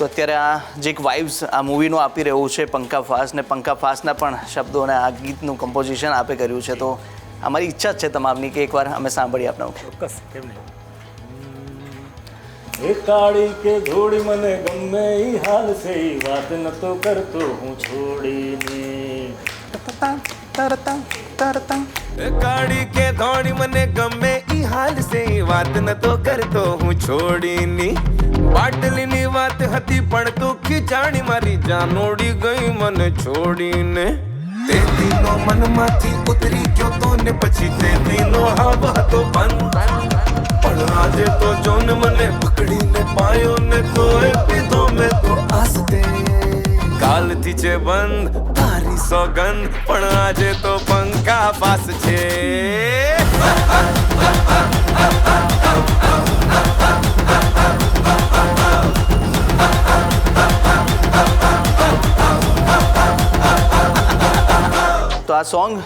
તો અત્યારે આ જે એક વાઇબ્સ આ મૂવીનું આપી રહ્યું છે પંકા ફાસ, ને પંકા ફાસના પણ શબ્દો અને આ ગીતનું કમ્પોઝિશન આપે કર્યું છે. તો અમારી ઈચ્છા જ છે તમામની કે એકવાર અમે સાંભળીએ આપણા. ચોક્કસ, કેમ નહીં. એ કાળી કે ધોળી મને ગમે ઈ હાલ છે, ઈ વાત નતો કરતો હું છોડીને. કાળી કે ધોળી મને ગમે ઈ હાલ છે, વાત નતો કરતો હું છોડીની. બાટલીની વાત હતી પણ તું ખીચાણી, મારી જાનોડી ગઈ મને છોડીને. તે દીનો મનમાંથી ઉતરી ગયો તો ને પછી તે દીનો હાવ હતો બંધ. પણ આજે તો જોન મને પકડીને પાયો ને તોય પીધો મેં તો આસ્તે. કાલથી છે બંધ તારી સોગંદ, પણ આજે તો પંકા પાસ છે. તો આ સોંગ